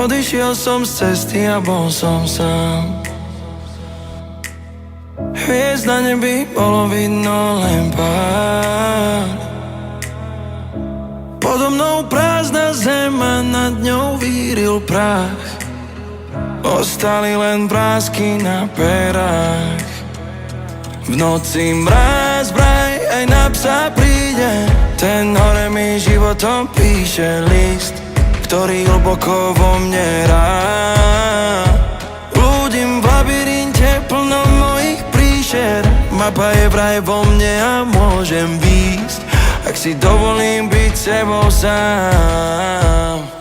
Odišiel som z cesty a bol som sám. Hviezd na nebi bolo vidno len pár. Podo mnou prázdna zem a nad ňou víril prach. Ostali len vrásky na perách. V noci mráz vraj aj na psa príde. Ten hore mi životom píše list, ktorý hlboko vo mne hrá. Blúdim v labyrinte plnom mojich príšer. Mapa je vraj vo mne a môžem výjsť, ak si dovolím byť sebou sám.